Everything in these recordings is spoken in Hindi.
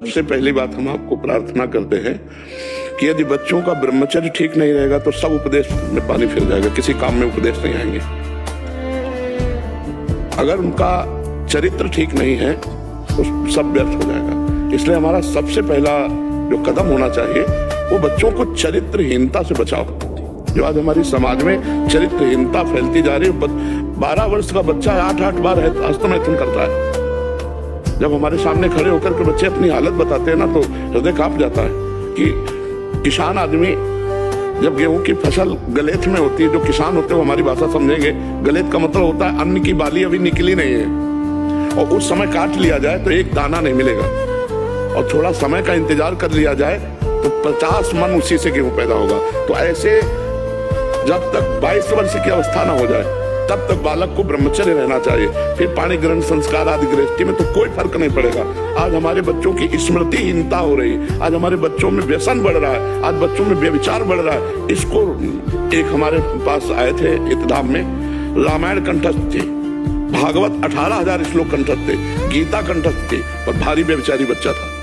सबसे पहली बात हम आपको प्रार्थना करते हैं कि यदि बच्चों का ब्रह्मचर्य ठीक नहीं रहेगा तो सब उपदेश में पानी फिर जाएगा, किसी काम में उपदेश नहीं आएंगे। अगर उनका चरित्र ठीक नहीं है तो सब व्यर्थ हो जाएगा। इसलिए हमारा सबसे पहला जो कदम होना चाहिए वो बच्चों को चरित्रहीनता से बचाओ। जो आज हमारी समाज में चरित्रहीनता फैलती जा रही है, 12 वर्ष का बच्चा 8 बार हस्तमैथुन करता है। जब हमारे सामने खड़े होकर के बच्चे अपनी हालत बताते हैं ना तो हृदय कांप जाता है कि किसान आदमी जब गेहूं की फसल गलेथ में होती है, जो किसान होते हैं वो हमारी भाषा समझेंगे, गलेथ का मतलब होता है अन्न की बाली अभी निकली नहीं है और उस समय काट लिया जाए तो एक दाना नहीं मिलेगा, और थोड़ा समय का इंतजार कर लिया जाए तो 50 मन उसी से गेहूं पैदा होगा। तो ऐसे जब तक 22 वर्ष की अवस्था ना हो जाए तब तक बालक को ब्रह्मचर्य रहना चाहिए। फिर पाणी ग्रहण संस्कार आदि गृहस्थी में तो कोई फर्क नहीं पड़ेगा। आज हमारे बच्चों की स्मृतिहीनता हो रही है, आज हमारे बच्चों में व्यसन बढ़ रहा है, आज बच्चों में व्यभिचार बढ़ रहा है। इसको एक हमारे पास आए थे इत्तेदाम में, रामायण कंठस्थ थी, भागवत 18,000 श्लोक कंठस्थ थे, गीता कंठस्थ थी, पर भारी व्यभिचारी बच्चा था।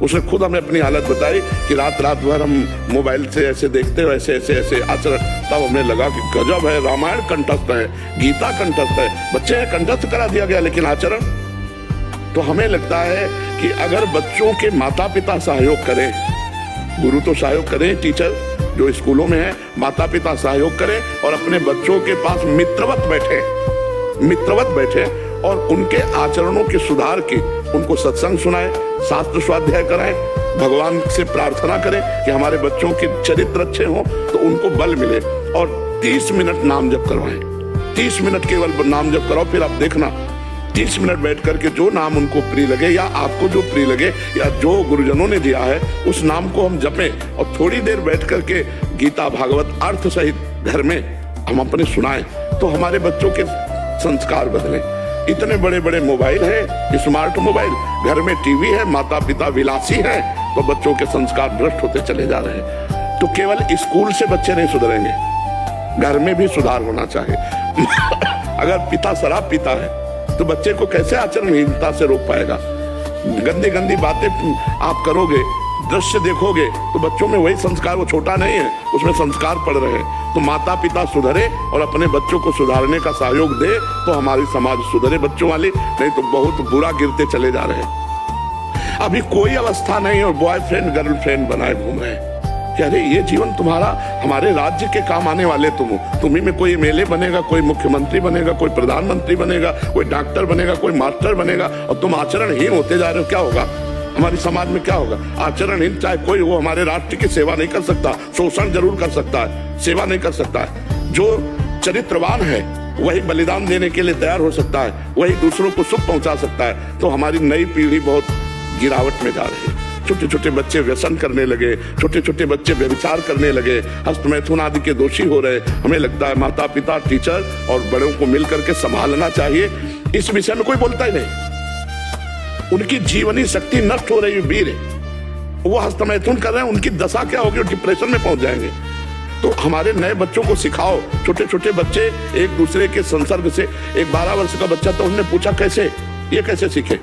उसने खुद हमें अपनी हालत बताई कि रात भर हम मोबाइल से ऐसे देखते हैं, ऐसे आचरण। तब हमें लगा कि गजब है, रामायण कंठस्थ है, गीता कंठस्थ है, बच्चे कंठस्थ करा दिया गया, लेकिन आचरण। तो हमें लगता है कि अगर बच्चों के माता पिता सहयोग करें, गुरु तो सहयोग करें, टीचर जो स्कूलों में है, माता पिता सहयोग करें और अपने बच्चों के पास मित्रवत बैठे और उनके आचरणों के सुधार की उनको सत्संग सुनाए, शास्त्र स्वाध्याय कराएं, भगवान से प्रार्थना करें कि हमारे बच्चों के चरित्र अच्छे हों तो उनको बल मिले, और 30 मिनट नाम जप करवाएं। 30 मिनट केवल नाम जप कराओ। फिर आप देखना 30 मिनट बैठ करके जो नाम उनको प्रिय लगे या आपको जो प्रिय लगे या जो गुरुजनों ने दिया है उस नाम को हम जपें, और थोड़ी देर बैठ करके गीता भागवत अर्थ सहित घर में हम अपने सुनाएं तो हमारे बच्चों के संस्कार बदलें। इतने बड़े बड़े मोबाइल है, स्मार्ट मोबाइल, घर में टीवी है, माता पिता विलासी है, तो बच्चों के संस्कार भ्रष्ट होते चले जा रहे हैं। तो केवल स्कूल से बच्चे नहीं सुधरेंगे, घर में भी सुधार होना चाहिए। अगर पिता शराब पीता है तो बच्चे को कैसे आचरणहीनता से रोक पाएगा? गंदी गंदी बातें आप करोगे, दृश्य देखोगे तो बच्चों में वही संस्कार, वो छोटा नहीं है, उसमें संस्कार पड़ रहे हैं। तो माता पिता सुधरे और अपने बच्चों को सुधारने का सहयोग दे तो हमारी समाज सुधरे बच्चों वाली, नहीं तो बहुत बुरा गिरते चले जा रहे हैं। अभी कोई अवस्था नहीं और बॉयफ्रेंड गर्लफ्रेंड बनाए घूम रहे हैं कि अरे ये जीवन तुम्हारा, हमारे राज्य के काम आने वाले तुम हो। तुम्ही में कोई एमएलए बनेगा, कोई मुख्यमंत्री बनेगा, कोई प्रधानमंत्री बनेगा, कोई डॉक्टर बनेगा, कोई मास्टर बनेगा, और तुम आचरणहीन होते जा रहे हो। क्या होगा हमारी समाज में? क्या होगा? आचरणहीन चाहे कोई हो, हमारे राष्ट्र की सेवा नहीं कर सकता, शोषण जरूर कर सकता है, सेवा नहीं कर सकता है। जो चरित्रवान है वही बलिदान देने के लिए तैयार हो सकता है, वही दूसरों को सुख पहुंचा सकता है। तो हमारी नई पीढ़ी बहुत गिरावट में जा रही है। छोटे छोटे बच्चे व्यसन करने लगे, छोटे छोटे बच्चे व्यभिचार करने लगे, हस्तमैथुन आदि के दोषी हो रहे। हमें लगता है माता पिता, टीचर और बड़ों को मिलकर के संभालना चाहिए। इस विषय में कोई बोलता ही नहीं। उनकी जीवनी शक्ति नष्ट हो रही है, वीर है, वो हस्तमैथुन कर रहे हैं, उनकी दशा क्या होगी? डिप्रेशन में पहुंच जाएंगे। तो हमारे नए बच्चों को सिखाओ। छोटे छोटे बच्चे एक दूसरे के संसर्ग से, एक 12 वर्ष का बच्चा तो उन्होंने पूछा ये कैसे सीखे?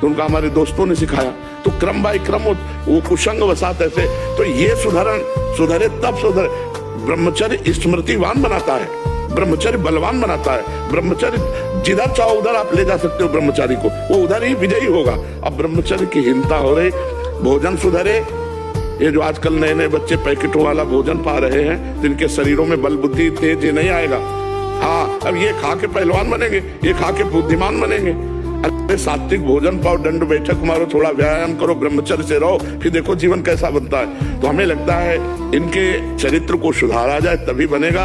तो उनका हमारे दोस्तों ने सिखाया। तो क्रम बाय क्रम वो कुसंग वसात ऐसे। तो ये सुधरे तब सुधरे। ब्रह्मचर्य स्मृतिवान बनाता है, ब्रह्मचर्य बलवान बनाता है। ब्रह्मचर्य जिधर चाहो उधर आप ले जा सकते हो ब्रह्मचारी को, वो उधर ही विजयी होगा। अब ब्रह्मचर्य की हीनता हो रही, भोजन सुधरे। ये जो आजकल नए नए बच्चे पैकेटों वाला भोजन पा रहे हैं, जिनके शरीरों में बल बुद्धि तेज नहीं आएगा। हाँ, अब ये खा के पहलवान बनेंगे, ये खा के बुद्धिमान बनेंगे। अरे सात्विक भोजन पाओ, दंड बैठक मारो, थोड़ा व्यायाम करो, ब्रह्मचर्य से रहो, फिर देखो जीवन कैसा बनता है। तो हमें लगता है इनके चरित्र को सुधारा जाए तभी बनेगा।